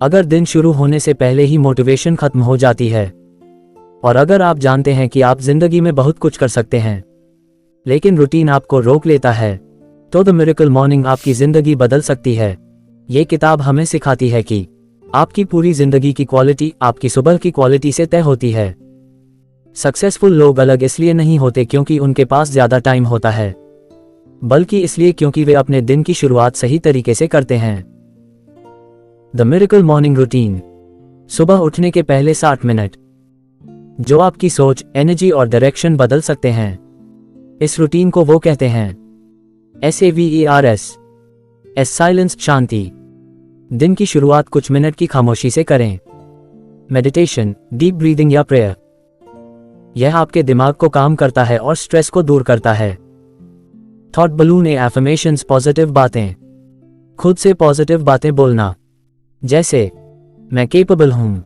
अगर दिन शुरू होने से पहले ही मोटिवेशन खत्म हो जाती है, और अगर आप जानते हैं कि आप जिंदगी में बहुत कुछ कर सकते हैं लेकिन रूटीन आपको रोक लेता है, तो द मिरेकल मॉर्निंग आपकी जिंदगी बदल सकती है। ये किताब हमें सिखाती है कि आपकी पूरी जिंदगी की क्वालिटी आपकी सुबह की क्वालिटी से तय होती है। सक्सेसफुल लोग अलग इसलिए नहीं होते क्योंकि उनके पास ज्यादा टाइम होता है, बल्कि इसलिए क्योंकि वे अपने दिन की शुरुआत सही तरीके से करते हैं। The miracle morning routine. सुबह उठने के पहले 60 मिनट जो आपकी सोच, एनर्जी और डायरेक्शन बदल सकते हैं। इस रूटीन को वो कहते हैं SAVERS साइलेंस, शांति। दिन की शुरुआत कुछ मिनट की खामोशी से करें। मेडिटेशन, डीप ब्रीदिंग या प्रेयर। यह आपके दिमाग को काम करता है और स्ट्रेस को दूर करता है। थॉट बलून, एफर्मेशंस, पॉजिटिव बातें। खुद से पॉजिटिव बातें बोलना, जैसे मैं केपेबल हूं,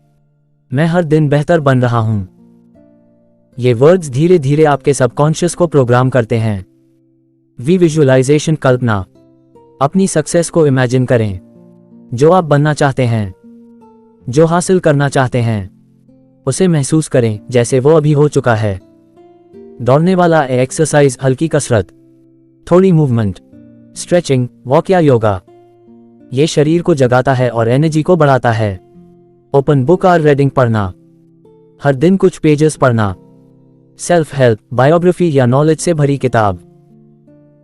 मैं हर दिन बेहतर बन रहा हूं। ये वर्ड्स धीरे धीरे आपके सबकॉन्शियस को प्रोग्राम करते हैं। विजुअलाइजेशन, कल्पना। अपनी सक्सेस को इमेजिन करें, जो आप बनना चाहते हैं, जो हासिल करना चाहते हैं, उसे महसूस करें जैसे वो अभी हो चुका है। दौड़ने वाला एक्सरसाइज, हल्की कसरत, थोड़ी मूवमेंट, स्ट्रेचिंग, वॉक या योगा। ये शरीर को जगाता है और एनर्जी को बढ़ाता है। ओपन बुक और रीडिंग, पढ़ना, हर दिन कुछ पेजेस पढ़ना। सेल्फ हेल्प, बायोग्राफी या नॉलेज से भरी किताब,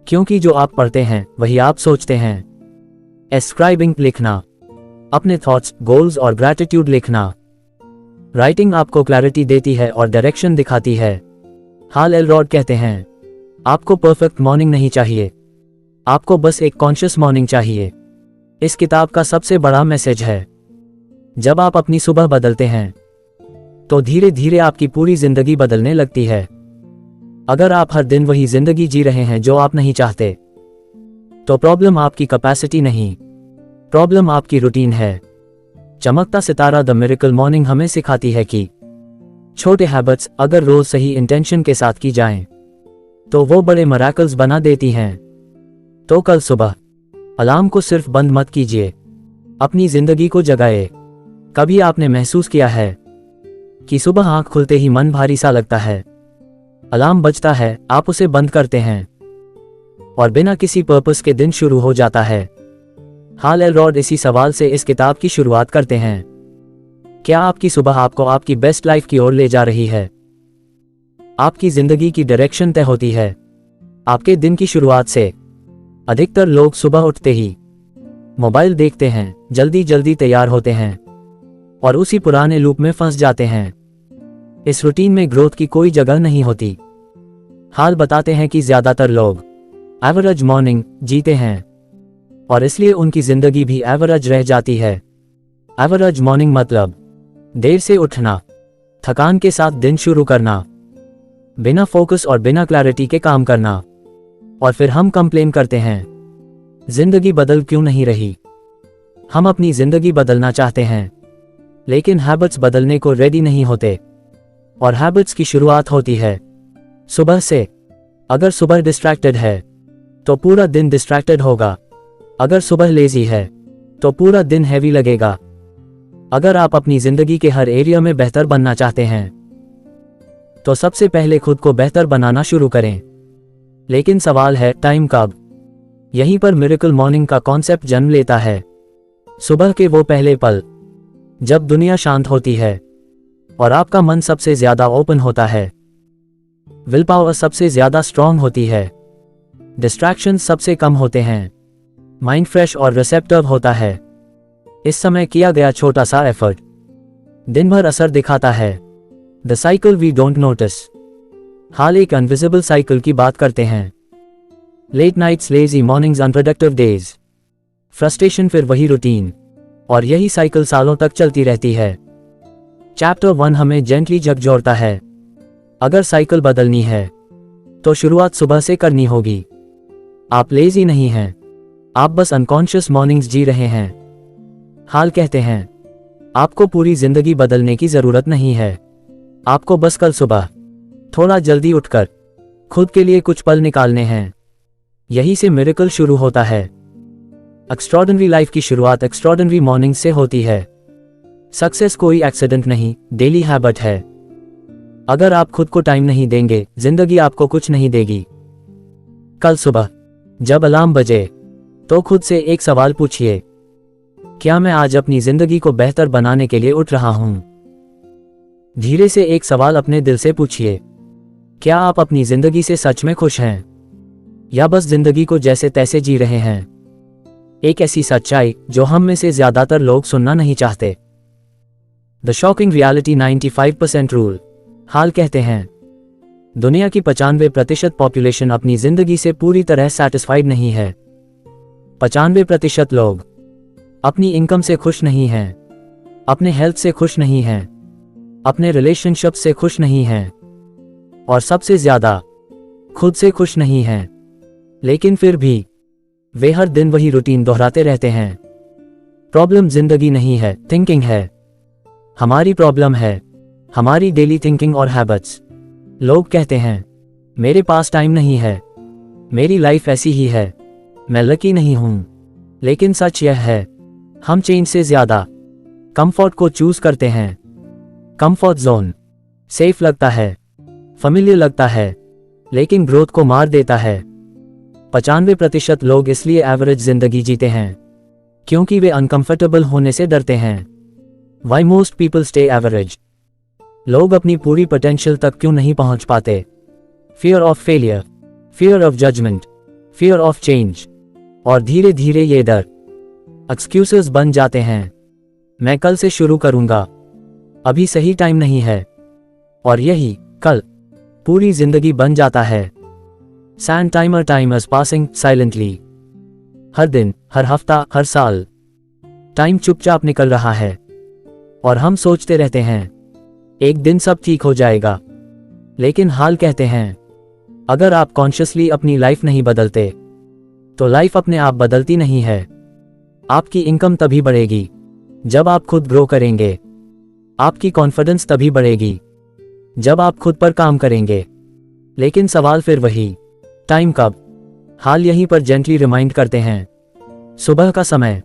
क्योंकि जो आप पढ़ते हैं वही आप सोचते हैं। एस्क्राइबिंग, लिखना, अपने थॉट्स, गोल्स और ग्रैटिट्यूड लिखना। राइटिंग आपको क्लैरिटी देती है और डायरेक्शन दिखाती है। हाल एलरॉड कहते हैं, आपको परफेक्ट मॉर्निंग नहीं चाहिए, आपको बस एक कॉन्शियस मॉर्निंग चाहिए। इस किताब का सबसे बड़ा मैसेज है, जब आप अपनी सुबह बदलते हैं तो धीरे धीरे आपकी पूरी जिंदगी बदलने लगती है। अगर आप हर दिन वही जिंदगी जी रहे हैं जो आप नहीं चाहते, तो प्रॉब्लम आपकी कैपेसिटी नहीं, प्रॉब्लम आपकी रूटीन है। चमकता सितारा, द मिरेकल मॉर्निंग हमें सिखाती है कि छोटे हैबिट्स अगर रोज सही इंटेंशन के साथ की जाएं, तो वो बड़े मिरेकल्स बना देती हैं। तो कल सुबह अलार्म को सिर्फ बंद मत कीजिए, अपनी जिंदगी को जगाए। कभी आपने महसूस किया है कि सुबह आंख खुलते ही मन भारी सा लगता है? अलार्म बजता है, आप उसे बंद करते हैं और बिना किसी पर्पस के दिन शुरू हो जाता है। हाल एलरॉड इसी सवाल से इस किताब की शुरुआत करते हैं, क्या आपकी सुबह आपको आपकी बेस्ट लाइफ की ओर ले जा रही है? आपकी जिंदगी की डायरेक्शन तय होती है आपके दिन की शुरुआत से। अधिकतर लोग सुबह उठते ही मोबाइल देखते हैं, जल्दी जल्दी तैयार होते हैं और उसी पुराने लूप में फंस जाते हैं। इस रूटीन में ग्रोथ की कोई जगह नहीं होती। हाल बताते हैं कि ज्यादातर लोग एवरेज मॉर्निंग जीते हैं और इसलिए उनकी जिंदगी भी एवरेज रह जाती है। एवरेज मॉर्निंग मतलब देर से उठना, थकान के साथ दिन शुरू करना, बिना फोकस और बिना क्लैरिटी के काम करना, और फिर हम कंप्लेन करते हैं, जिंदगी बदल क्यों नहीं रही? हम अपनी जिंदगी बदलना चाहते हैं, लेकिन हैबिट्स बदलने को रेडी नहीं होते। और हैबिट्स की शुरुआत होती है सुबह से। अगर सुबह डिस्ट्रैक्टेड है तो पूरा दिन डिस्ट्रैक्टेड होगा। अगर सुबह लेजी है तो पूरा दिन हैवी लगेगा। अगर आप अपनी जिंदगी के हर एरिया में बेहतर बनना चाहते हैं, तो सबसे पहले खुद को बेहतर बनाना शुरू करें। लेकिन सवाल है, टाइम कब? यहीं पर मिरेकल मॉर्निंग का कॉन्सेप्ट जन्म लेता है। सुबह के वो पहले पल जब दुनिया शांत होती है और आपका मन सबसे ज्यादा ओपन होता है, विल पावर सबसे ज्यादा स्ट्रांग होती है, डिस्ट्रैक्शन सबसे कम होते हैं, माइंड फ्रेश और रिसेप्टिव होता है। इस समय किया गया छोटा सा एफर्ट दिन भर असर दिखाता है। The cycle we don't notice. हाल एक अनविजिबल साइकिल की बात करते हैं। Late nights, lazy mornings, unproductive days, frustration, फिर वही रूटीन, और यही साइकिल सालों तक चलती रहती है। चैप्टर 1 हमें जेंटली झकझोरता है, अगर साइकिल बदलनी है तो शुरुआत सुबह से करनी होगी। आप लेजी नहीं हैं, आप बस अनकॉन्शियस मॉर्निंग्स जी रहे हैं। हाल कहते हैं, आपको पूरी जिंदगी बदलने की जरूरत नहीं है, आपको बस कल सुबह थोड़ा जल्दी उठकर खुद के लिए कुछ पल निकालने हैं। यही से मिरेकल शुरू होता है। एक्स्ट्रॉर्डिनरी लाइफ की शुरुआत एक्स्ट्रॉर्डिनरी मॉर्निंग से होती है। सक्सेस कोई एक्सीडेंट नहीं, डेली हैबिट है। अगर आप खुद को टाइम नहीं देंगे, जिंदगी आपको कुछ नहीं देगी। कल सुबह जब अलार्म बजे तो खुद से एक सवाल पूछिए, क्या मैं आज अपनी जिंदगी को बेहतर बनाने के लिए उठ रहा हूं? धीरे से एक सवाल अपने दिल से पूछिए, क्या आप अपनी जिंदगी से सच में खुश हैं या बस जिंदगी को जैसे तैसे जी रहे हैं? एक ऐसी सच्चाई जो हम में से ज्यादातर लोग सुनना नहीं चाहते। The shocking reality 95% rule. हाल कहते हैं दुनिया की 95% पॉपुलेशन अपनी जिंदगी से पूरी तरह सैटिस्फाइड नहीं है। 95% लोग अपनी इनकम से खुश नहीं हैं, अपने हेल्थ से खुश नहीं हैं, अपने रिलेशनशिप से खुश नहीं हैं और सबसे ज्यादा खुद से खुश नहीं हैं। लेकिन फिर भी वे हर दिन वही रूटीन दोहराते रहते हैं। प्रॉब्लम जिंदगी नहीं है, थिंकिंग है। हमारी प्रॉब्लम है हमारी डेली थिंकिंग और हैबिट्स। लोग कहते हैं मेरे पास टाइम नहीं है, मेरी लाइफ ऐसी ही है, मैं लकी नहीं हूं। लेकिन सच यह है, हम चेंज से ज्यादा कंफर्ट को चूज करते हैं। कंफर्ट जोन सेफ लगता है, familiar लगता है, लेकिन ग्रोथ को मार देता है। 95% लोग इसलिए एवरेज जिंदगी जीते हैं क्योंकि वे अनकंफर्टेबल होने से डरते हैं। Why most people stay average? लोग अपनी पूरी पोटेंशियल तक क्यों नहीं पहुंच पाते? Fear of failure, fear of judgment, fear of change। और धीरे धीरे ये डर एक्सक्यूजेस बन जाते हैं। मैं कल से शुरू करूंगा, अभी सही टाइम नहीं है। और यही कल पूरी जिंदगी बन जाता है। Sand time is passing silently. हर दिन, हर हफ्ता, हर साल टाइम चुपचाप निकल रहा है और हम सोचते रहते हैं एक दिन सब ठीक हो जाएगा। लेकिन हाल कहते हैं अगर आप कॉन्शियसली अपनी लाइफ नहीं बदलते तो लाइफ अपने आप बदलती नहीं है। आपकी इनकम तभी बढ़ेगी जब आप खुद ग्रो करेंगे। आपकी कॉन्फिडेंस तभी बढ़ेगी जब आप खुद पर काम करेंगे। लेकिन सवाल फिर वही, टाइम कब? हाल यहीं पर जेंटली रिमाइंड करते हैं, सुबह का समय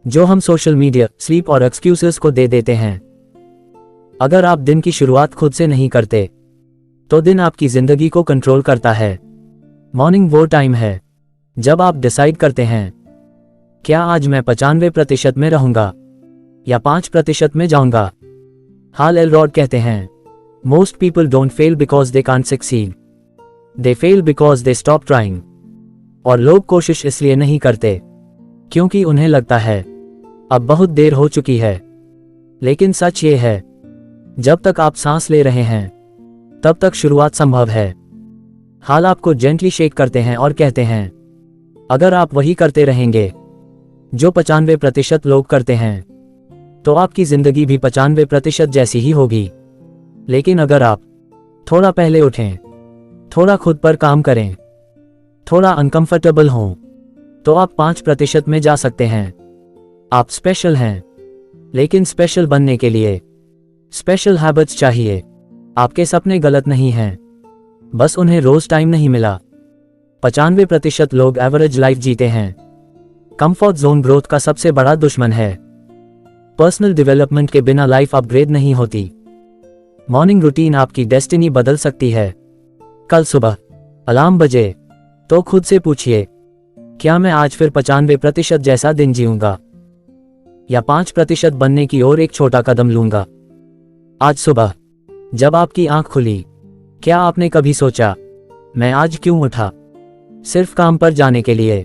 जो हम सोशल मीडिया, स्लीप और एक्सक्यूजेस को दे देते हैं। अगर आप दिन की शुरुआत खुद से नहीं करते तो दिन आपकी जिंदगी को कंट्रोल करता है। मॉर्निंग वो टाइम है जब आप डिसाइड करते हैं क्या आज मैं 95% में रहूंगा या 5% में जाऊंगा। हाल एलरॉड कहते हैं most people don't fail because they can't succeed, they fail because they stop trying. और लोग कोशिश इसलिए नहीं करते क्योंकि उन्हें लगता है अब बहुत देर हो चुकी है। लेकिन सच ये है, जब तक आप सांस ले रहे हैं तब तक शुरुआत संभव है। हाल आपको जेंटली शेक करते हैं और कहते हैं अगर आप वही करते रहेंगे जो 95% लोग करते हैं तो आपकी जिंदगी भी 95% जैसी ही होगी। लेकिन अगर आप थोड़ा पहले उठें, थोड़ा खुद पर काम करें, थोड़ा अनकंफर्टेबल हों, तो आप 5% में जा सकते हैं। आप स्पेशल हैं, लेकिन स्पेशल बनने के लिए स्पेशल हैबिट्स चाहिए। आपके सपने गलत नहीं हैं, बस उन्हें रोज टाइम नहीं मिला। 95% लोग एवरेज लाइफ जीते हैं। कंफर्ट जोन ग्रोथ का सबसे बड़ा दुश्मन है। पर्सनल डेवलपमेंट के बिना लाइफ अपग्रेड नहीं होती। मॉर्निंग रूटीन आपकी डेस्टिनी बदल सकती है। कल सुबह अलार्म बजे तो खुद से पूछिए, क्या मैं आज फिर 95% जैसा दिन जीऊंगा या 5% बनने की ओर एक छोटा कदम लूंगा। आज सुबह जब आपकी आंख खुली, क्या आपने कभी सोचा मैं आज क्यों उठा? सिर्फ काम पर जाने के लिए,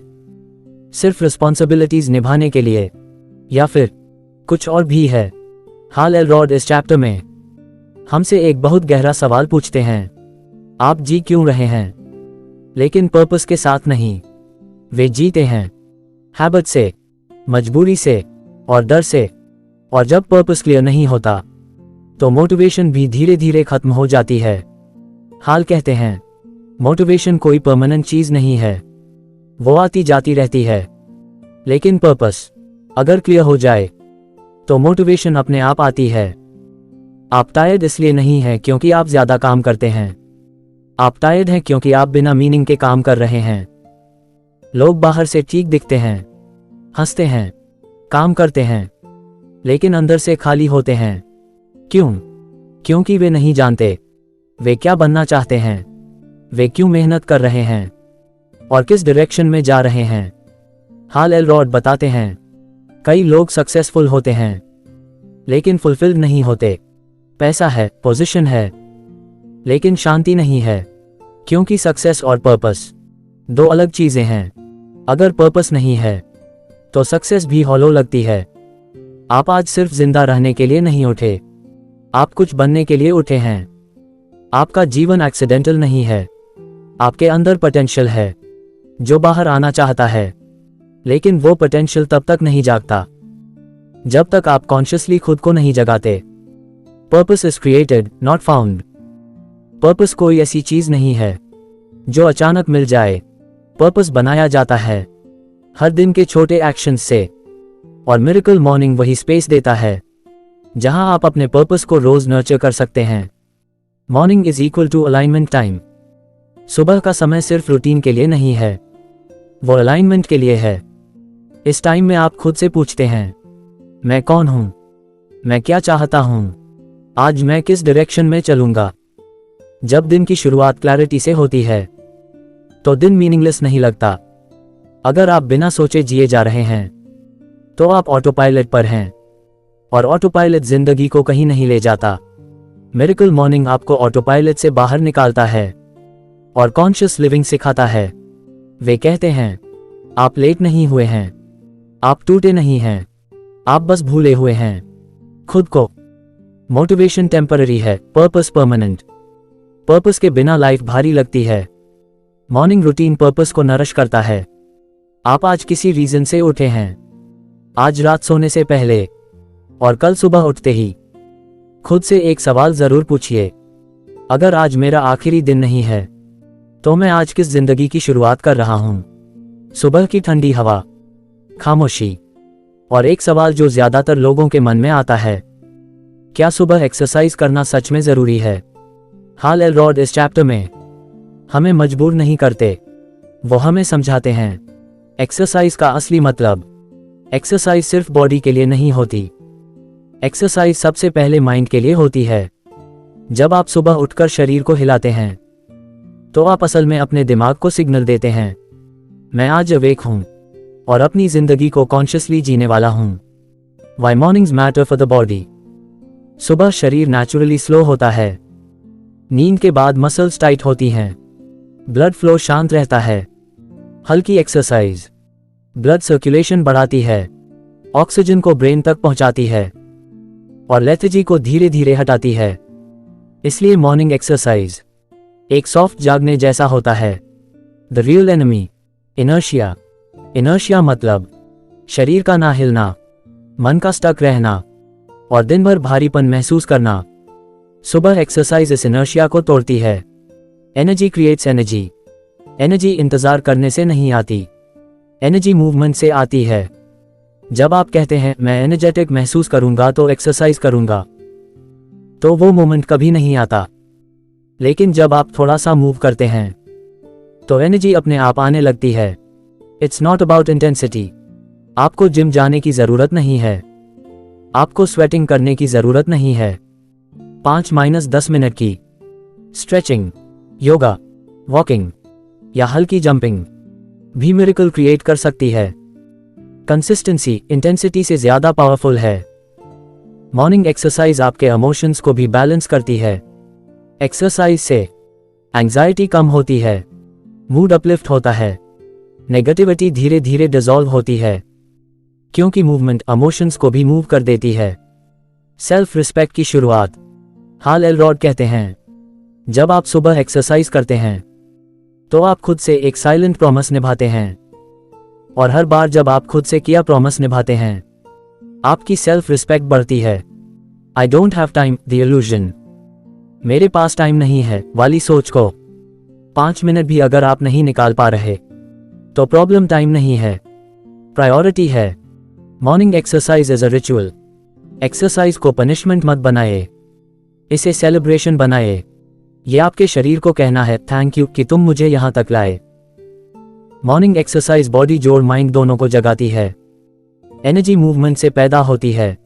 सिर्फ रिस्पॉन्सिबिलिटीज निभाने के लिए, या फिर कुछ और भी है? हाल एलरॉड इस चैप्टर में हमसे एक बहुत गहरा सवाल पूछते हैं, आप जी क्यों रहे हैं? लेकिन पर्पस के साथ नहीं। वे जीते हैं हैबिट से, मजबूरी से और डर से। और जब पर्पस क्लियर नहीं होता तो मोटिवेशन भी धीरे धीरे खत्म हो जाती है। हाल कहते हैं मोटिवेशन कोई परमानेंट चीज नहीं है, वो आती जाती रहती है। लेकिन पर्पस अगर क्लियर हो जाए तो मोटिवेशन अपने आप आती है। आप टायर्ड इसलिए नहीं है क्योंकि आप ज्यादा काम करते हैं, आप टायर्ड हैं क्योंकि आप बिना मीनिंग के काम कर रहे हैं। लोग बाहर से ठीक दिखते हैं, हंसते हैं, काम करते हैं, लेकिन अंदर से खाली होते हैं। क्यों? क्योंकि वे नहीं जानते वे क्या बनना चाहते हैं, वे क्यों मेहनत कर रहे हैं और किस डायरेक्शन में जा रहे हैं। हाल एलरॉड बताते हैं, कई लोग सक्सेसफुल होते हैं लेकिन फुलफिल्ड नहीं होते। पैसा है, पोजीशन है, लेकिन शांति नहीं है, क्योंकि सक्सेस और पर्पस दो अलग चीजें हैं। अगर पर्पस नहीं है तो सक्सेस भी हॉलो लगती है। आप आज सिर्फ जिंदा रहने के लिए नहीं उठे, आप कुछ बनने के लिए उठे हैं। आपका जीवन एक्सीडेंटल नहीं है, आपके अंदर पोटेंशियल है जो बाहर आना चाहता है, लेकिन वो पोटेंशियल तब तक नहीं जागता जब तक आप कॉन्शियसली खुद को नहीं जगाते। Purpose is created, not found. Purpose कोई ऐसी चीज नहीं है जो अचानक मिल जाए। पर्पस बनाया जाता है हर दिन के छोटे एक्शंस से, और मिरेकल मॉर्निंग वही स्पेस देता है जहां आप अपने पर्पस को रोज नर्चर कर सकते हैं। Morning is equal to alignment time. सुबह का समय सिर्फ रूटीन के लिए नहीं है, वो अलाइनमेंट के लिए है। इस टाइम में आप खुद से पूछते हैं, मैं कौन हूं, मैं क्या चाहता हूं, आज मैं किस डायरेक्शन में चलूंगा। जब दिन की शुरुआत क्लैरिटी से होती है तो दिन मीनिंगलेस नहीं लगता। अगर आप बिना सोचे जिए जा रहे हैं तो आप ऑटो पायलट पर हैं, और ऑटो पायलट जिंदगी को कहीं नहीं ले जाता। मिरेकल मॉर्निंग आपको ऑटो पायलट से बाहर निकालता है और कॉन्शियस लिविंग सिखाता है। वे कहते हैं, आप लेट नहीं हुए हैं, आप टूटे नहीं हैं, आप बस भूले हुए हैं खुद को। मोटिवेशन टेम्पररी है, पर्पस परमानेंट। पर्पस के बिना लाइफ भारी लगती है। मॉर्निंग रूटीन पर्पस को नरिश करता है। आप आज किसी रीजन से उठे हैं, आज रात सोने से पहले और कल सुबह उठते ही खुद से एक सवाल जरूर पूछिए, अगर आज मेरा आखिरी दिन नहीं है तो मैं आज किस जिंदगी की शुरुआत कर रहा हूं। सुबह की ठंडी हवा, खामोशी, और एक सवाल जो ज्यादातर लोगों के मन में आता है, क्या सुबह एक्सरसाइज करना सच में जरूरी है। हाल एलरॉड इस चैप्टर में हमें मजबूर नहीं करते, वो हमें समझाते हैं एक्सरसाइज का असली मतलब। एक्सरसाइज सिर्फ बॉडी के लिए नहीं होती, एक्सरसाइज सबसे पहले माइंड के लिए होती है। जब आप सुबह उठकर शरीर को हिलाते हैं तो आप असल में अपने दिमाग को सिग्नल देते हैं, मैं आज अवेक हूं और अपनी जिंदगी को कॉन्शियसली जीने वाला हूं। Why mornings matter for the body. सुबह शरीर नेचुरली स्लो होता है, नींद के बाद मसल्स टाइट होती हैं, ब्लड फ्लो शांत रहता है। हल्की एक्सरसाइज ब्लड सर्कुलेशन बढ़ाती है, ऑक्सीजन को ब्रेन तक पहुंचाती है और लेथर्जी को धीरे धीरे हटाती है। इसलिए मॉर्निंग एक्सरसाइज एक सॉफ्ट जागने जैसा होता है। The real enemy, inertia. Inertia मतलब शरीर का ना हिलना, मन का स्टक रहना और दिन भर भारीपन महसूस करना। सुबह एक्सरसाइज इस इनर्शिया को तोड़ती है। Energy creates energy. एनर्जी इंतजार करने से नहीं आती, एनर्जी मूवमेंट से आती है। जब आप कहते हैं मैं एनर्जेटिक महसूस करूंगा तो एक्सरसाइज करूंगा, तो वो मोमेंट कभी नहीं आता। लेकिन जब आप थोड़ा सा मूव करते हैं तो एनर्जी अपने आप आने लगती है। It's not about intensity. आपको जिम जाने की जरूरत नहीं है, आपको स्वेटिंग करने की जरूरत नहीं है। 5-10 मिनट की स्ट्रेचिंग, योगा, वॉकिंग या हल्की जंपिंग भी मिरेकल क्रिएट कर सकती है। कंसिस्टेंसी इंटेंसिटी से ज्यादा पावरफुल है। मॉर्निंग एक्सरसाइज आपके इमोशंस को भी बैलेंस करती है। एक्सरसाइज से एंजाइटी कम होती है, मूड अपलिफ्ट होता है, नेगेटिविटी धीरे धीरे डिसॉल्व होती है, क्योंकि मूवमेंट इमोशंस को भी मूव कर देती है। सेल्फ रिस्पेक्ट की शुरुआत। हाल एलरॉड कहते हैं, जब आप सुबह एक्सरसाइज करते हैं तो आप खुद से एक साइलेंट प्रॉमिस निभाते हैं, और हर बार जब आप खुद से किया प्रॉमिस निभाते हैं आपकी सेल्फ रिस्पेक्ट बढ़ती है। I don't have time, the illusion. मेरे पास टाइम नहीं है वाली सोच को 5 मिनट भी अगर आप नहीं निकाल पा रहे तो प्रॉब्लम टाइम नहीं है, प्रायोरिटी है। Morning exercise is a ritual. Exercise को पनिशमेंट मत बनाए, इसे सेलिब्रेशन बनाए। ये आपके शरीर को कहना है थैंक यू कि तुम मुझे यहां तक लाए। मॉर्निंग एक्सरसाइज बॉडी जोड़ माइंड दोनों को जगाती है। एनर्जी मूवमेंट से पैदा होती है,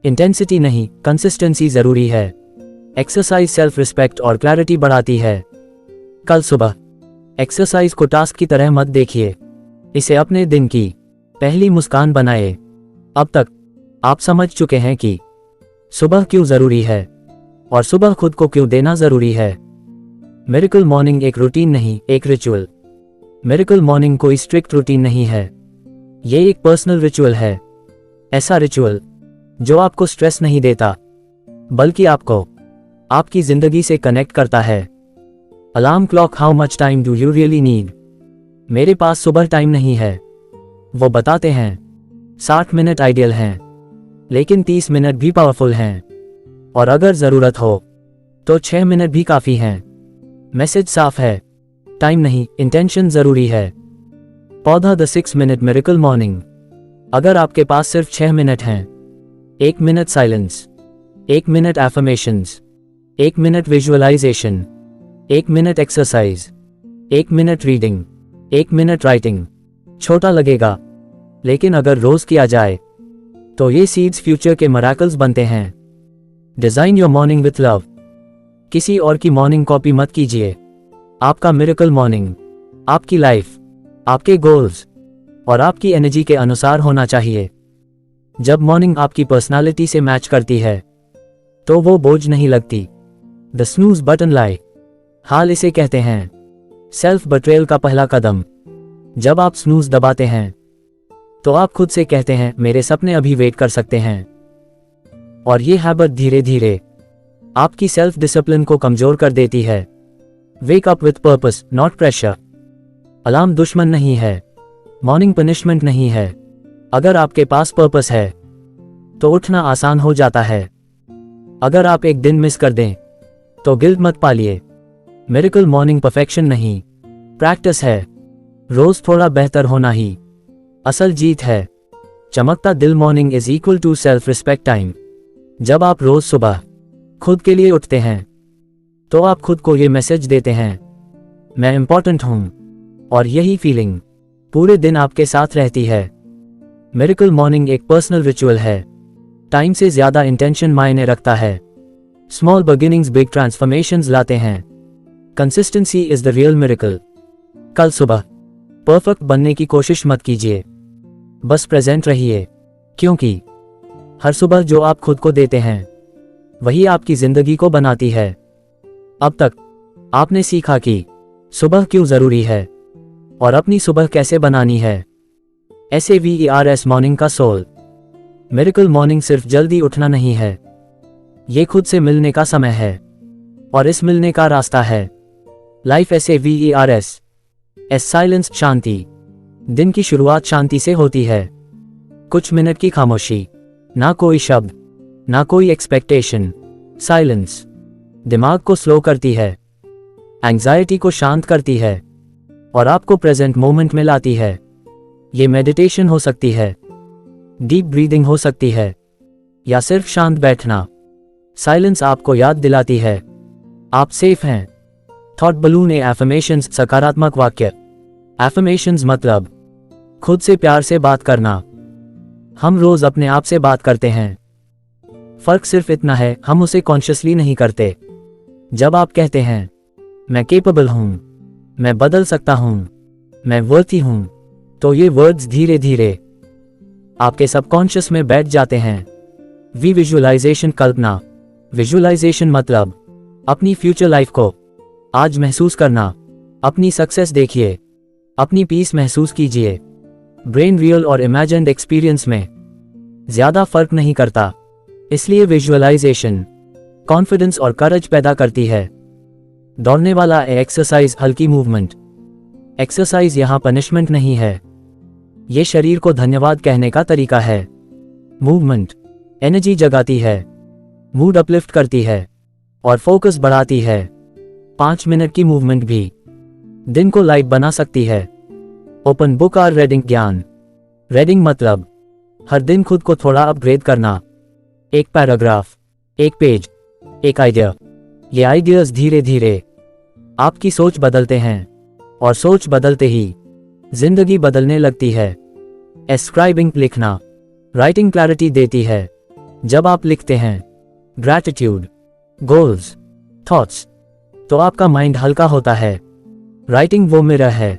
इंटेंसिटी नहीं, कंसिस्टेंसी जरूरी है। एक्सरसाइज सेल्फ रिस्पेक्ट और क्लैरिटी बढ़ाती है। कल सुबह एक्सरसाइज को टास्क की तरह मत देखिए, इसे अपने दिन की पहली मुस्कान बनाए। अब तक आप समझ चुके हैं कि सुबह क्यों जरूरी है और सुबह खुद को क्यों देना जरूरी है। मिरेकल मॉर्निंग एक रूटीन नहीं, एक रिचुअल। मिरेकल मॉर्निंग कोई स्ट्रिक्ट रूटीन नहीं है, ये एक पर्सनल रिचुअल है। ऐसा रिचुअल जो आपको स्ट्रेस नहीं देता, बल्कि आपको आपकी जिंदगी से कनेक्ट करता है। Alarm clock, how much time do you really need? मेरे पास सुबह टाइम नहीं है, वो बताते हैं 60 मिनट आइडियल हैं, लेकिन 30 मिनट भी पावरफुल हैं, और अगर जरूरत हो तो 6 मिनट भी काफी हैं। मैसेज साफ है, टाइम नहीं, इंटेंशन जरूरी है। पौधा द 6 मिनट मिरेकल मॉर्निंग। अगर आपके पास सिर्फ 6 मिनट हैं, 1 minute silence, 1 minute affirmations, 1 minute visualisation, 1 minute exercise, 1 minute reading, 1 minute writing. छोटा लगेगा, लेकिन अगर रोज किया जाए तो ये सीड्स फ्यूचर के मिरेकल्स बनते हैं। Design your morning with love. किसी और की मॉर्निंग कॉपी मत कीजिए। आपका मिरेकल मॉर्निंग आपकी लाइफ, आपके गोल्स और आपकी एनर्जी के अनुसार होना चाहिए। जब मॉर्निंग आपकी पर्सनालिटी से मैच करती है तो वो बोझ नहीं लगती। द स्नूज बटन लाई, हाल इसे कहते हैं सेल्फ बट्रेयल का पहला कदम। जब आप स्नूज दबाते हैं तो आप खुद से कहते हैं मेरे सपने अभी वेट कर सकते हैं, और ये हैबिट धीरे धीरे आपकी सेल्फ डिसिप्लिन को कमजोर कर देती है। Wake up with purpose, not pressure. Alarm दुश्मन नहीं है, मॉर्निंग पनिशमेंट नहीं है। अगर आपके पास पर्पस है तो उठना आसान हो जाता है। अगर आप एक दिन मिस कर दें तो गिल्ट मत पालिए। मिरेकल मॉर्निंग परफेक्शन नहीं, प्रैक्टिस है। रोज थोड़ा बेहतर होना ही असल जीत है। चमकता दिल morning is equal to self respect time. जब आप रोज सुबह खुद के लिए उठते हैं तो आप खुद को ये मैसेज देते हैं मैं इंपॉर्टेंट हूं, और यही फीलिंग पूरे दिन आपके साथ रहती है। मिरेकल मॉर्निंग एक पर्सनल रिचुअल है। टाइम से ज्यादा इंटेंशन मायने रखता है। स्मॉल बिगिनिंग्स बिग ट्रांसफॉर्मेशंस लाते हैं। Consistency is the real miracle. कल सुबह परफेक्ट बनने की कोशिश मत कीजिए, बस प्रेजेंट रहिए, क्योंकि हर सुबह जो आप खुद को देते हैं वही आपकी जिंदगी को बनाती है। अब तक आपने सीखा कि सुबह क्यों जरूरी है और अपनी सुबह कैसे बनानी है। SAVERS मॉर्निंग का सोल। मिरेकल मॉर्निंग सिर्फ जल्दी उठना नहीं है, ये खुद से मिलने का समय है, और इस मिलने का रास्ता है लाइफ। SAVERS साइलेंस, शांति। दिन की शुरुआत शांति से होती है। कुछ मिनट की खामोशी, ना कोई शब्द, ना कोई एक्सपेक्टेशन। साइलेंस दिमाग को स्लो करती है, एंग्जाइटी को शांत करती है, और आपको प्रेजेंट मोमेंट में लाती है। ये मेडिटेशन हो सकती है, डीप ब्रीदिंग हो सकती है, या सिर्फ शांत बैठना। साइलेंस आपको याद दिलाती है आप सेफ हैं। थॉट बलून एफर्मेशंस, सकारात्मक वाक्य। एफर्मेशंस मतलब खुद से प्यार से बात करना। हम रोज अपने आप से बात करते हैं, फर्क सिर्फ इतना है हम उसे कॉन्शियसली नहीं करते। जब आप कहते हैं मैं केपेबल हूं, मैं बदल सकता हूं, मैं वर्थी हूं, तो ये वर्ड्स धीरे धीरे आपके सबकॉन्शियस में बैठ जाते हैं। विजुअलाइजेशन, कल्पना। विजुअलाइजेशन मतलब अपनी फ्यूचर लाइफ को आज महसूस करना। अपनी सक्सेस देखिए, अपनी पीस महसूस कीजिए। ब्रेन रियल और इमेजिन्ड एक्सपीरियंस में ज्यादा फर्क नहीं करता, इसलिए विजुअलाइजेशन कॉन्फिडेंस और करेज पैदा करती है। दौड़ने वाला एक्सरसाइज, हल्की मूवमेंट। एक्सरसाइज यहां पनिशमेंट नहीं है, ये शरीर को धन्यवाद कहने का तरीका है। मूवमेंट एनर्जी जगाती है, मूड अपलिफ्ट करती है और फोकस बढ़ाती है। 5 मिनट की मूवमेंट भी दिन को लाइट बना सकती है। ओपन बुक और रीडिंग, ज्ञान। रीडिंग मतलब हर दिन खुद को थोड़ा अपग्रेड करना। एक पैराग्राफ, एक पेज, एक आइडिया। ये आइडियाज धीरे धीरे आपकी सोच बदलते हैं, और सोच बदलते ही जिंदगी बदलने लगती है। एस्क्राइबिंग, लिखना। राइटिंग क्लैरिटी देती है, जब आप लिखते हैं ग्रैटिट्यूड, गोल्स, थॉट्स, तो आपका माइंड हल्का होता है। राइटिंग वो मिरर है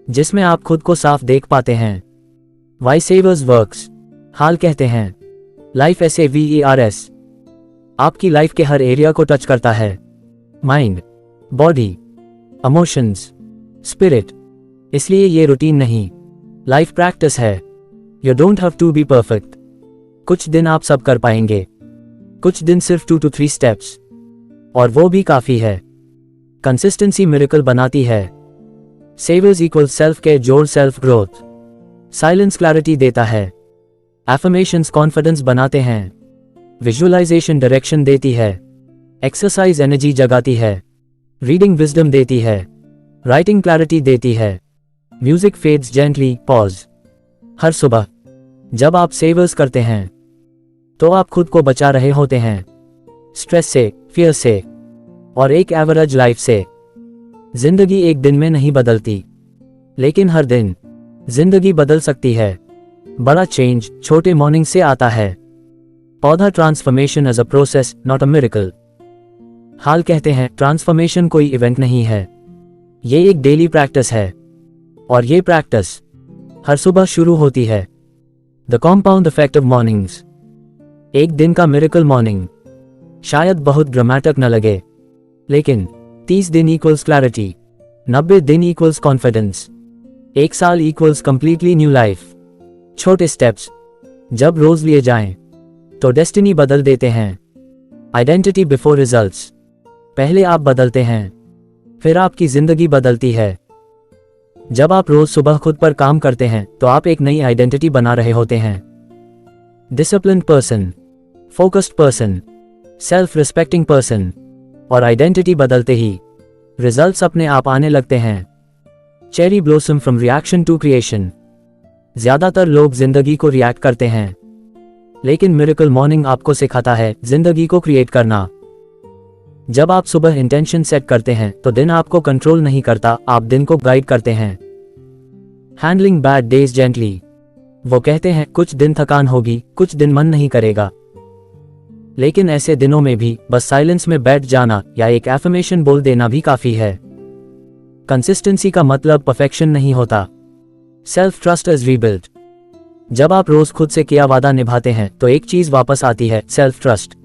जिसमें आप खुद को साफ देख पाते हैं। वाई सेवर्स वर्क्स, हाल कहते हैं लाइफ SAVERS आपकी लाइफ के हर एरिया को टच करता है। Mind, body, emotions, spirit. इसलिए ये रूटीन नहीं, लाइफ प्रैक्टिस है। You don't have to be perfect. कुछ दिन आप सब कर पाएंगे, कुछ दिन सिर्फ 2 to 3 स्टेप्स, और वो भी काफी है। कंसिस्टेंसी मिरेकल बनाती है। सेवर्स इक्वल सेल्फ केयर जोर सेल्फ ग्रोथ। साइलेंस क्लैरिटी देता है। एफर्मेशंस कॉन्फिडेंस बनाते हैं। विजुअलाइजेशन डायरेक्शन देती है। एक्सरसाइज एनर्जी जगाती है। रीडिंग विजडम देती है। राइटिंग क्लैरिटी देती है। Music fades gently pause. हर सुबह जब आप सेवर्स करते हैं तो आप खुद को बचा रहे होते हैं स्ट्रेस से, फियर से और एक एवरेज लाइफ से। जिंदगी एक दिन में नहीं बदलती, लेकिन हर दिन जिंदगी बदल सकती है। बड़ा चेंज छोटे मॉर्निंग से आता है। पौधा transformation as a process not a miracle. हाल कहते हैं ट्रांसफॉर्मेशन कोई इवेंट नहीं है, ये एक डेली प्रैक्टिस है, और ये प्रैक्टिस हर सुबह शुरू होती है। The compound effect of mornings. एक दिन का मिरेकल मॉर्निंग शायद बहुत ड्रामेटिक न लगे, लेकिन 30 दिन इक्वल्स क्लैरिटी, 90 दिन इक्वल्स कॉन्फिडेंस, 1 साल इक्वल्स कंप्लीटली न्यू लाइफ। छोटे स्टेप्स जब रोज लिए जाएं तो डेस्टिनी बदल देते हैं। Identity before results. पहले आप बदलते हैं, फिर आपकी जिंदगी बदलती है। जब आप रोज सुबह खुद पर काम करते हैं तो आप एक नई आइडेंटिटी बना रहे होते हैं। Disciplined person, focused person, self respecting person. और आइडेंटिटी बदलते ही रिजल्ट्स अपने आप आने लगते हैं। Cherry blossom from reaction to creation. ज्यादातर लोग जिंदगी को रिएक्ट करते हैं, लेकिन मिरेकल मॉर्निंग आपको सिखाता है जिंदगी को क्रिएट करना। जब आप सुबह इंटेंशन सेट करते हैं तो दिन आपको कंट्रोल नहीं करता, आप दिन को गाइड करते हैं। Handling bad days gently. वो कहते हैं कुछ दिन थकान होगी, कुछ दिन मन नहीं करेगा, लेकिन ऐसे दिनों में भी बस साइलेंस में बैठ जाना या एक एफर्मेशन बोल देना भी काफी है। कंसिस्टेंसी का मतलब परफेक्शन नहीं होता। Self trust is rebuild. जब आप रोज खुद से किया वादा निभाते हैं तो एक चीज वापस आती है, सेल्फ ट्रस्ट।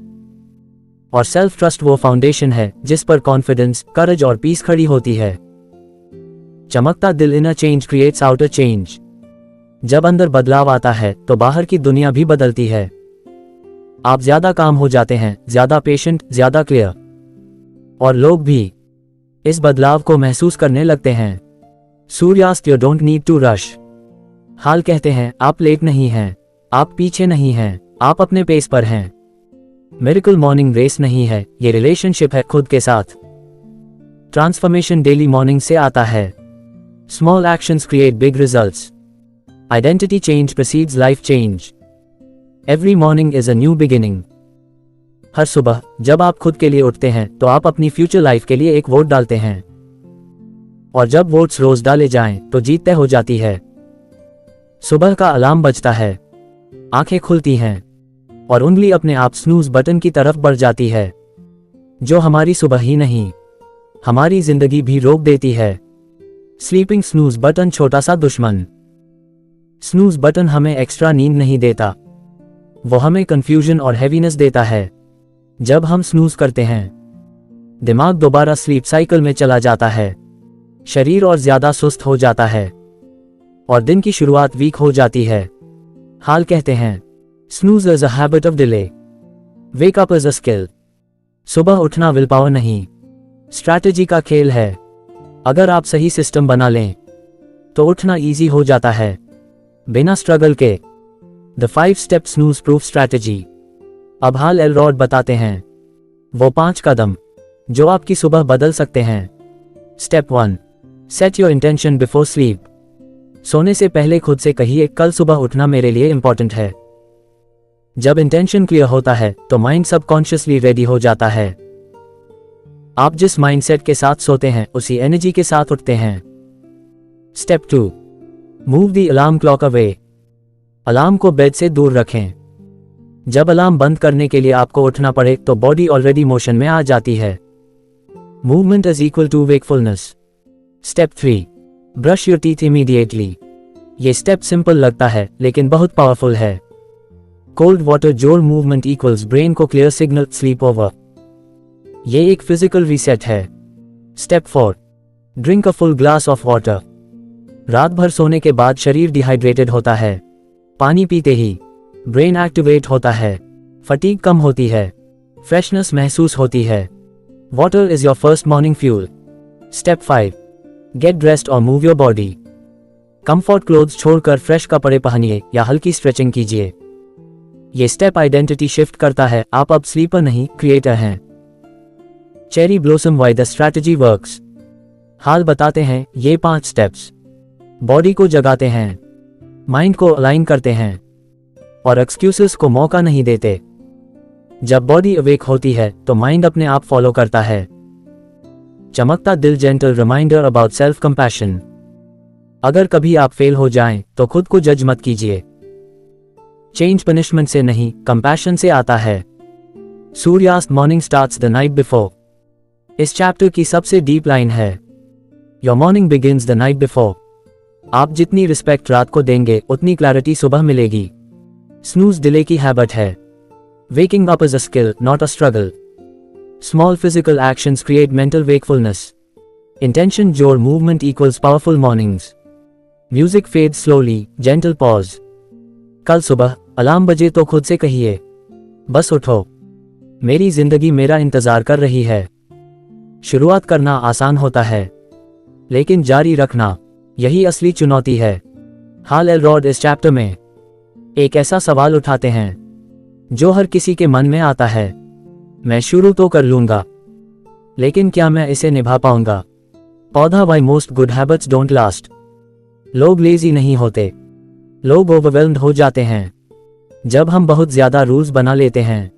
और सेल्फ ट्रस्ट वो फाउंडेशन है जिस पर कॉन्फिडेंस, करेज और पीस खड़ी होती है। चमकता दिल inner change creates outer change. जब अंदर बदलाव आता है तो बाहर की दुनिया भी बदलती है। आप ज्यादा काम हो जाते हैं, ज्यादा पेशेंट, ज्यादा क्लियर, और लोग भी इस बदलाव को महसूस करने लगते हैं। सूर्यास्त, you don't need to rush. हाल कहते हैं आप लेट नहीं हैं, आप पीछे नहीं हैं, आप अपने पेस पर हैं। मिरेकल मॉर्निंग रेस नहीं है, ये रिलेशनशिप है खुद के साथ। ट्रांसफॉर्मेशन डेली मॉर्निंग से आता है। Small actions create big results. Identity change precedes life change. Every morning is a new beginning. हर सुबह जब आप खुद के लिए उठते हैं तो आप अपनी फ्यूचर लाइफ के लिए एक वोट डालते हैं, और जब वोट्स रोज डाले जाएं तो जीत तय हो जाती है। सुबह का अलार्म बजता है, आंखें खुलती हैं और उंगली अपने आप स्नूज बटन की तरफ बढ़ जाती है, जो हमारी सुबह ही नहीं हमारी जिंदगी भी रोक देती है। स्लीपिंग स्नूज बटन छोटा सा दुश्मन। स्नूज बटन हमें एक्स्ट्रा नींद नहीं देता, वो हमें कंफ्यूजन और हैवीनेस देता है। जब हम स्नूज करते हैं दिमाग दोबारा स्लीप साइकिल में चला जाता है, शरीर और ज्यादा सुस्त हो जाता है और दिन की शुरुआत वीक हो जाती है। हाल कहते हैं snooze is a habit of delay, wake up is a skill. सुबह उठना विल पावर नहीं, स्ट्रैटेजी का खेल है। अगर आप सही सिस्टम बना लें तो उठना इजी हो जाता है बिना स्ट्रगल के। The 5 step snooze proof strategy. अब हाल एलरॉड बताते हैं वो 5 कदम जो आपकी सुबह बदल सकते हैं। Step 1, set your intention before sleep. सोने से पहले खुद से कहिए कल सुबह उठना मेरे लिए इंपॉर्टेंट है। जब इंटेंशन क्लियर होता है तो माइंड सबकॉन्शियसली रेडी हो जाता है। आप जिस माइंडसेट के साथ सोते हैं उसी एनर्जी के साथ उठते हैं। Step 2, move the alarm clock away. Alarm को बेड से दूर रखें। जब अलार्म बंद करने के लिए आपको उठना पड़े तो बॉडी ऑलरेडी मोशन में आ जाती है। Movement is equal to wakefulness. Step 3, brush your teeth immediately. ये स्टेप सिंपल लगता है लेकिन बहुत पावरफुल है। कोल्ड वाटर जोर मूवमेंट इक्वल्स ब्रेन को क्लियर सिग्नल स्लीप ओवर। ये एक फिजिकल रीसेट है। Step 4, drink a full glass of water. रात भर सोने के बाद शरीर डिहाइड्रेटेड होता है। पानी पीते ही ब्रेन एक्टिवेट होता है, फटीग कम होती है, फ्रेशनेस महसूस होती है। Water is your first morning fuel. Step 5, get dressed और move your body. Comfort clothes छोड़कर फ्रेश कपड़े पहनिए या हल्की स्ट्रेचिंग कीजिए। ये स्टेप आइडेंटिटी शिफ्ट करता है, आप अब स्लीपर नहीं क्रिएटर हैं। Cherry blossom why the strategy works. हाल बताते हैं ये 5 स्टेप्स बॉडी को जगाते हैं, माइंड को अलाइन करते हैं और एक्सक्यूजेस को मौका नहीं देते। जब बॉडी अवेक होती है तो माइंड अपने आप फॉलो करता है। चमकता दिल gentle reminder about self compassion. अगर कभी आप फेल हो जाएं तो खुद को जज मत कीजिए। चेंज पनिशमेंट से नहीं, कंपैशन से आता है। सूर्यास्त morning starts the night before. इस चैप्टर की सबसे डीप लाइन है, your morning begins the night before. आप जितनी रिस्पेक्ट रात को देंगे उतनी क्लैरिटी सुबह मिलेगी। स्नूज डिले की हैबिट है। Waking up is a skill not a struggle. Small physical actions create mental wakefulness. Intention जोर movement equals powerful mornings. Music fade slowly, gentle pause. कल सुबह अलार्म बजे तो खुद से कहिए, बस उठो, मेरी जिंदगी मेरा इंतजार कर रही है। शुरुआत करना आसान होता है लेकिन जारी रखना यही असली चुनौती है। हाल एलरॉड इस चैप्टर में एक ऐसा सवाल उठाते हैं जो हर किसी के मन में आता है, मैं शुरू तो कर लूंगा लेकिन क्या मैं इसे निभा पाऊंगा। पौधा why most good habits don't last. लोग लेजी नहीं होते, लोग ओवरवेल्म्ड हो जाते हैं। जब हम बहुत ज्यादा रूल्स बना लेते हैं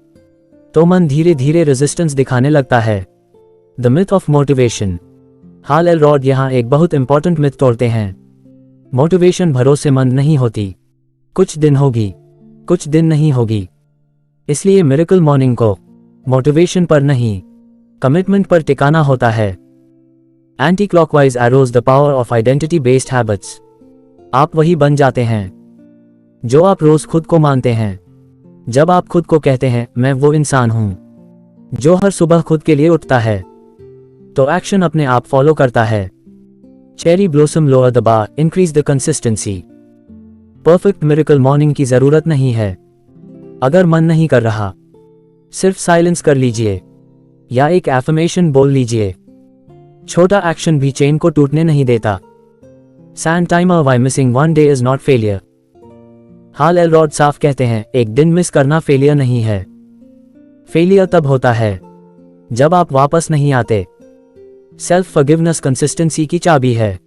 तो मन धीरे धीरे रेजिस्टेंस दिखाने लगता है। The myth of motivation. Hall Elrod यहाँ एक बहुत इंपॉर्टेंट मिथ तोड़ते हैं। मोटिवेशन भरोसेमंद नहीं होती, कुछ दिन होगी, कुछ दिन नहीं होगी। इसलिए मिरेकल मॉर्निंग को मोटिवेशन पर नहीं, कमिटमेंट पर टिकाना होता है। Anti clockwise arrows the power of identity based habits. आप वही बन जाते हैं जो आप रोज खुद को मानते हैं। जब आप खुद को कहते हैं मैं वो इंसान हूं जो हर सुबह खुद के लिए उठता है, तो एक्शन अपने आप फॉलो करता है। Cherry blossom lower the bar, increase the consistency. Perfect miracle morning की जरूरत नहीं है। अगर मन नहीं कर रहा, सिर्फ साइलेंस कर लीजिए या एक एफर्मेशन बोल लीजिए। छोटा एक्शन भी चेन को टूटने नहीं देता। Sand timer why missing one day is not failure. Hal Elrod साफ कहते हैं एक दिन मिस करना फेलियर नहीं है। फेलियर तब होता है जब आप वापस नहीं आते। सेल्फ फॉरगिवनेस कंसिस्टेंसी की चाबी है।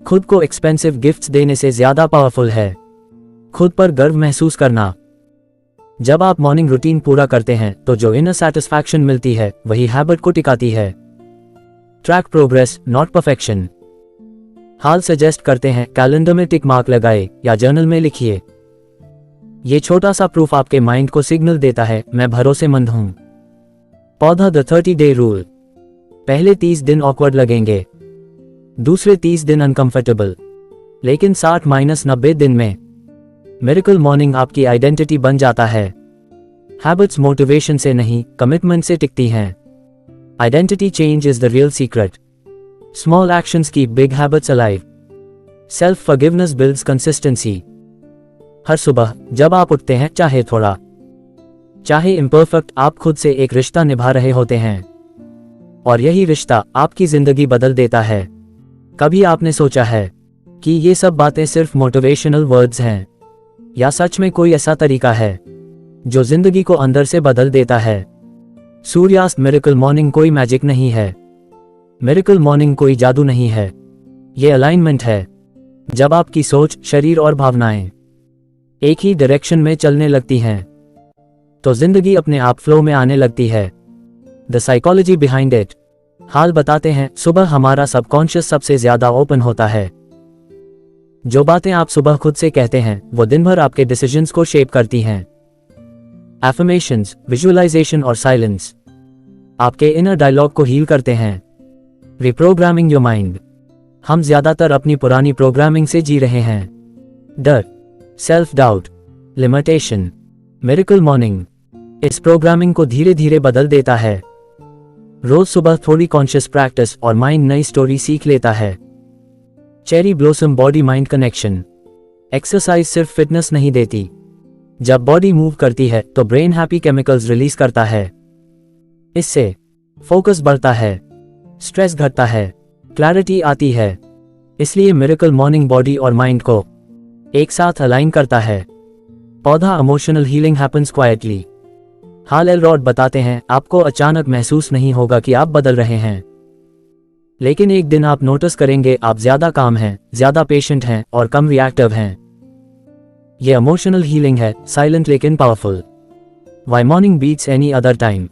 खुद को एक्सपेंसिव गिफ्ट्स देने से ज्यादा पावरफुल है खुद पर गर्व महसूस करना। जब आप मॉर्निंग रूटीन पूरा करते हैं तो जो इनर सेटिस्फैक्शन मिलती है वही हैबिट को टिकाती है। Track progress not perfection. Hall suggest करते हैं कैलेंडर में टिक मार्क लगाए या जर्नल में लिखिए। ये छोटा सा प्रूफ आपके माइंड को सिग्नल देता है मैं भरोसेमंद हूं। पौधा द 30 डे रूल। पहले 30 दिन ऑकवर्ड लगेंगे, दूसरे 30 दिन अनकंफर्टेबल, लेकिन 60-90 दिन में मिरेकल मॉर्निंग आपकी आइडेंटिटी बन जाता है। हैबिट्स मोटिवेशन से नहीं, कमिटमेंट से टिकती हैं। Identity change is the real secret. Small actions keep big habits alive. Self forgiveness builds consistency. हर सुबह जब आप उठते हैं, चाहे थोड़ा, चाहे इम्परफेक्ट, आप खुद से एक रिश्ता निभा रहे होते हैं और यही रिश्ता आपकी जिंदगी बदल देता है। कभी आपने सोचा है कि ये सब बातें सिर्फ मोटिवेशनल वर्ड्स हैं, या सच में कोई ऐसा तरीका है जो जिंदगी को अंदर से बदल देता है? सूर्यास्त मिरेकल मॉर्निंग कोई मैजिक नहीं है। मिरेकल मॉर्निंग कोई जादू नहीं है। ये अलाइनमेंट है। जब आपकी सोच, शरीर और भावनाएं एक ही डायरेक्शन में चलने लगती हैं तो जिंदगी अपने आप फ्लो में आने लगती है। The psychology behind it. हाल बताते हैं सुबह हमारा सबकॉन्शियस सबसे ज्यादा ओपन होता है। जो बातें आप सुबह खुद से कहते हैं वो दिन भर आपके डिसीजंस को शेप करती हैं। एफर्मेशंस, विजुअलाइजेशन और साइलेंस आपके इनर डायलॉग को हील करते हैं। रिप्रोग्रामिंग योर माइंड, हम ज्यादातर अपनी पुरानी प्रोग्रामिंग से जी रहे हैं। डर, self doubt, limitation. Miracle morning इस प्रोग्रामिंग को धीरे धीरे बदल देता है। रोज सुबह थोड़ी कॉन्शियस प्रैक्टिस और माइंड नई स्टोरी सीख लेता है। Cherry blossom body mind connection, exercise सिर्फ फिटनेस नहीं देती। जब बॉडी मूव करती है तो ब्रेन हैप्पी केमिकल्स रिलीज करता है। इससे फोकस बढ़ता है, स्ट्रेस घटता है, क्लैरिटी आती है। इसलिए मिरेकल मॉर्निंग बॉडी और माइंड को एक साथ अलाइन करता है। पौधा इमोशनल हीलिंग हैपन्स क्वाइटली। हाल एलरॉड बताते हैं आपको अचानक महसूस नहीं होगा कि आप बदल रहे हैं, लेकिन एक दिन आप नोटिस करेंगे आप ज्यादा काम हैं, ज्यादा पेशेंट हैं और कम रिएक्टिव हैं। यह इमोशनल हीलिंग है, साइलेंट लेकिन powerful. Why morning beats any other time.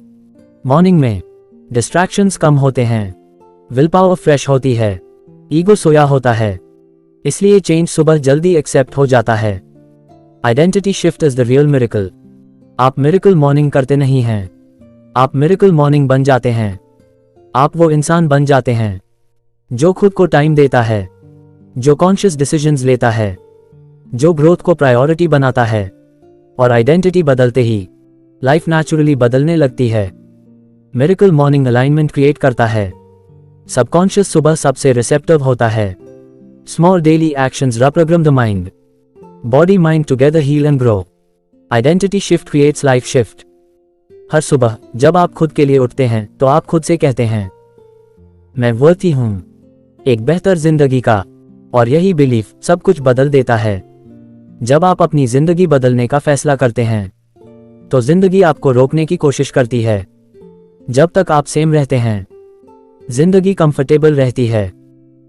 Morning में डिस्ट्रैक्शंस कम होते हैं, विल पावर फ्रेश होती है, ईगो सोया होता है, इसलिए चेंज सुबह जल्दी एक्सेप्ट हो जाता है। Identity shift is the real miracle. आप मिरेकल मॉर्निंग करते नहीं हैं, आप मिरेकल मॉर्निंग बन जाते हैं। आप वो इंसान बन जाते हैं जो खुद को टाइम देता है, जो कॉन्शियस डिसीजंस लेता है, जो ग्रोथ को प्रायोरिटी बनाता है। और आइडेंटिटी बदलते ही लाइफ नेचुरली बदलने लगती है। मिरेकल मॉर्निंग अलाइनमेंट क्रिएट करता है। सबकॉन्शियस सुबह सबसे रिसेप्टिव होता है। Small daily actions reprogram the mind. Body mind together heal and grow. Identity shift creates life shift. हर सुबह जब आप खुद के लिए उठते हैं तो आप खुद से कहते हैं मैं वर्थी हूं एक बेहतर जिंदगी का, और यही बिलीफ सब कुछ बदल देता है। जब आप अपनी जिंदगी बदलने का फैसला करते हैं तो जिंदगी आपको रोकने की कोशिश करती है। जब तक आप सेम रहते हैं जिंदगी कंफर्टेबल रहती है,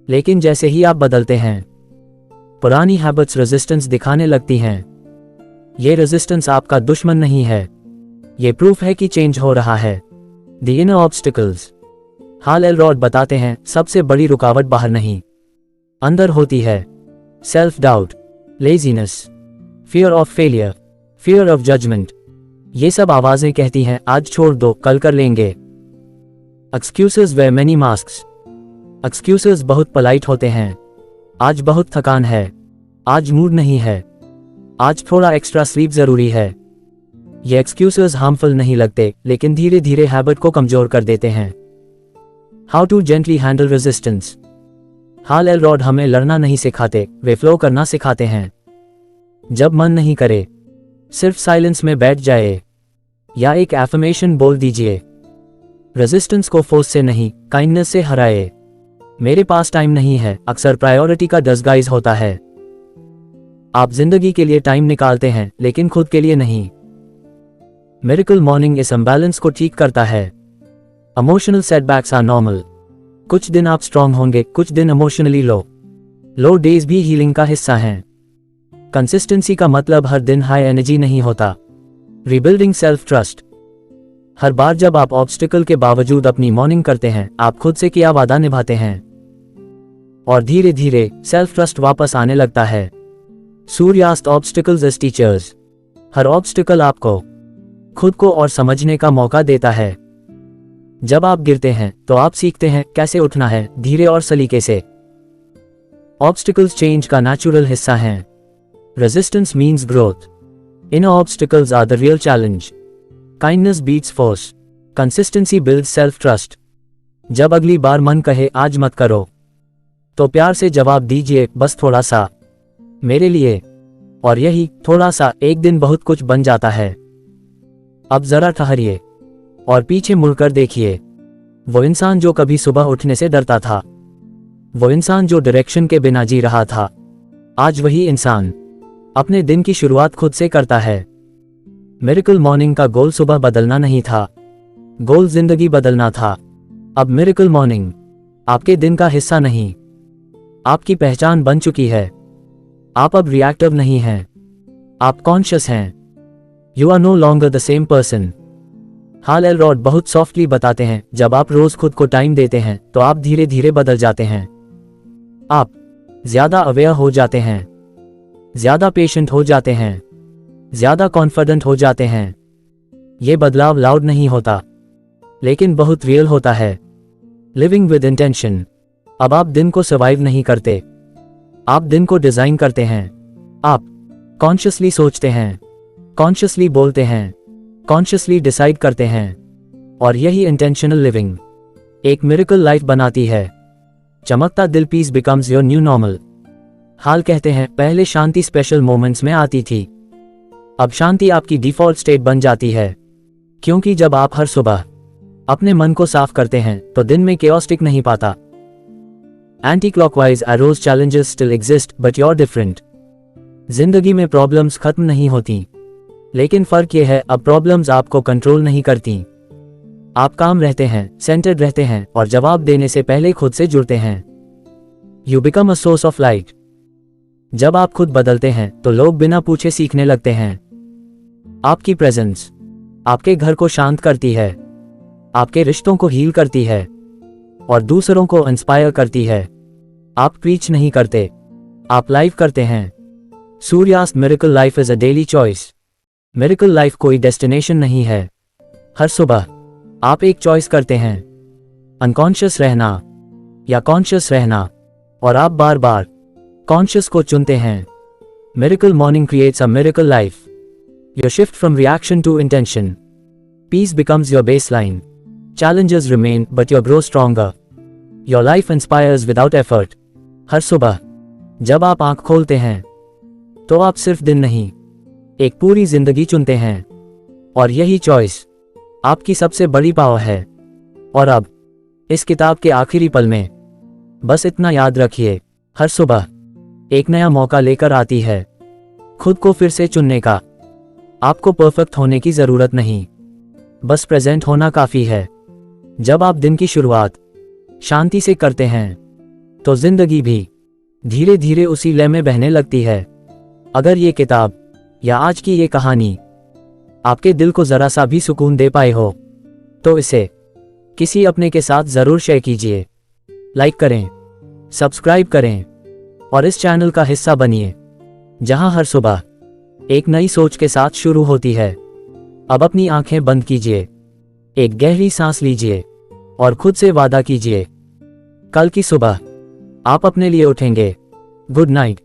लेकिन जैसे ही आप बदलते हैं पुरानी हैबिट्स रेजिस्टेंस दिखाने लगती हैं। ये रेजिस्टेंस आपका दुश्मन नहीं है, ये प्रूफ है कि चेंज हो रहा है। The inner obstacles. Hall Elrod बताते हैं सबसे बड़ी रुकावट बाहर नहीं, अंदर होती है। Self doubt, laziness, fear of failure, fear of judgement. ये सब आवाजें कहती हैं आज छोड़ दो, कल कर लेंगे। Excuses wear many masks. Excuses बहुत पोलाइट होते हैं। आज बहुत थकान है, आज मूड नहीं है, आज थोड़ा एक्स्ट्रा स्लीप जरूरी है। ये एक्सक्यूजेस हार्मफुल नहीं लगते, लेकिन धीरे धीरे हैबिट को कमजोर कर देते हैं। How to gently handle resistance. Hal Elrod हमें लड़ना नहीं सिखाते, वे फ्लो करना सिखाते हैं। जब मन नहीं करे सिर्फ साइलेंस में बैठ जाए या एक एफर्मेशन बोल दीजिए। रेजिस्टेंस को फोर्स से नहीं, काइंडनेस से हराए। मेरे पास टाइम नहीं है अक्सर प्रायोरिटी का डिस्गाइज होता है। आप जिंदगी के लिए टाइम निकालते हैं लेकिन खुद के लिए नहीं। मिरेकल मॉर्निंग इस इम्बैलेंस को ठीक करता है। Emotional setbacks are normal. कुछ दिन आप स्ट्रांग होंगे, कुछ दिन इमोशनली लो डेज भी हीलिंग का हिस्सा हैं। कंसिस्टेंसी का मतलब हर दिन हाई एनर्जी नहीं होता। Rebuilding self trust. हर बार जब आप ऑब्स्टिकल के बावजूद अपनी मॉर्निंग करते हैं आप खुद से किया वादा निभाते हैं, और धीरे धीरे सेल्फ ट्रस्ट वापस आने लगता है। सूर्यास्त ऑब्स्टिकल्स एज टीचर्स। हर ऑब्स्टिकल आपको खुद को और समझने का मौका देता है। जब आप गिरते हैं तो आप सीखते हैं कैसे उठना है, धीरे और सलीके से। ऑब्स्टिकल्स चेंज का नेचुरल हिस्सा हैं। Resistance means growth. Inner obstacles are the real challenge. Kindness beats force. Consistency builds self trust. जब अगली बार मन कहे आज मत करो, तो प्यार से जवाब दीजिए बस थोड़ा सा मेरे लिए, और यही थोड़ा सा एक दिन बहुत कुछ बन जाता है। अब जरा ठहरिए और पीछे मुड़कर देखिए। वो इंसान जो कभी सुबह उठने से डरता था, वो इंसान जो डायरेक्शन के बिना जी रहा था, आज वही इंसान अपने दिन की शुरुआत खुद से करता है। मिरेकल मॉर्निंग का गोल सुबह बदलना नहीं था, गोल जिंदगी बदलना था। अब मिरेकल मॉर्निंग आपके दिन का हिस्सा नहीं, आपकी पहचान बन चुकी है। आप अब रिएक्टिव नहीं हैं, आप कॉन्शियस हैं। You are no longer the same person. Hal Elrod बहुत सॉफ्टली बताते हैं जब आप रोज खुद को टाइम देते हैं तो आप धीरे धीरे बदल जाते हैं। आप ज्यादा अवेयर हो जाते हैं, ज्यादा पेशेंट हो जाते हैं, ज्यादा कॉन्फिडेंट हो जाते हैं। ये बदलाव लाउड नहीं होता, लेकिन बहुत रियल होता है। Living with intention. अब आप दिन को सर्वाइव नहीं करते, आप दिन को डिजाइन करते हैं। आप कॉन्शियसली सोचते हैं, कॉन्शियसली बोलते हैं, कॉन्शियसली डिसाइड करते हैं, और यही इंटेंशनल लिविंग एक मिरेकल लाइफ बनाती है। चमकता दिल peace becomes your new normal. हाल कहते हैं, पहले शांति स्पेशल मोमेंट्स में आती थी, अब शांति आपकी डिफॉल्ट स्टेट बन जाती है। क्योंकि जब आप हर सुबह अपने मन को साफ करते हैं तो दिन में केओस टिक नहीं पाता। Anti clockwise arrows challenges still exist but you are different. जिंदगी में प्रॉब्लम्स खत्म नहीं होती, लेकिन फर्क यह है अब प्रॉब्लम्स आपको कंट्रोल नहीं करती। आप काम रहते हैं, सेंटर्ड रहते हैं, और जवाब देने से पहले खुद से जुड़ते हैं। You become a source of light. जब आप खुद बदलते हैं तो लोग बिना पूछे सीखने लगते हैं। आपकी प्रेजेंस आपके घर को शांत करती है, आपके रिश्तों को हील करती है, और दूसरों को इंस्पायर करती है। आप प्रीच नहीं करते, आप लाइव करते हैं। सूर्यास्त। Miracle life is a daily choice. Miracle life कोई डेस्टिनेशन नहीं है। हर सुबह आप एक चॉइस करते हैं, अनकॉन्शियस रहना या कॉन्शियस रहना, और आप बार बार कॉन्शियस को चुनते हैं। Miracle morning creates a miracle life. Your shift from reaction to intention. Peace becomes your baseline. Challenges remain, but you grow stronger. Your life inspires without effort. हर सुबह जब आप आंख खोलते हैं तो आप सिर्फ दिन नहीं, एक पूरी जिंदगी चुनते हैं, और यही चॉइस आपकी सबसे बड़ी पावर है। और अब इस किताब के आखिरी पल में बस इतना याद रखिए, हर सुबह एक नया मौका लेकर आती है खुद को फिर से चुनने का। आपको परफेक्ट होने की जरूरत नहीं, बस प्रेजेंट होना काफी है। जब आप दिन की शुरुआत शांति से करते हैं तो जिंदगी भी धीरे धीरे उसी लय में बहने लगती है। अगर ये किताब या आज की ये कहानी आपके दिल को जरा सा भी सुकून दे पाए हो तो इसे किसी अपने के साथ जरूर शेयर कीजिए। लाइक करें, सब्सक्राइब करें, और इस चैनल का हिस्सा बनिए, जहां हर सुबह एक नई सोच के साथ शुरू होती है। अब अपनी आंखें बंद कीजिए, एक गहरी सांस लीजिए, और खुद से वादा कीजिए, कल की सुबह आप अपने लिए उठेंगे। गुड नाइट,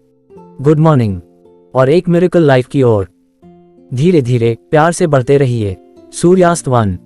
गुड मॉर्निंग, और एक मिरेकल लाइफ की ओर धीरे धीरे प्यार से बढ़ते रहिए। सूर्यास्त 1।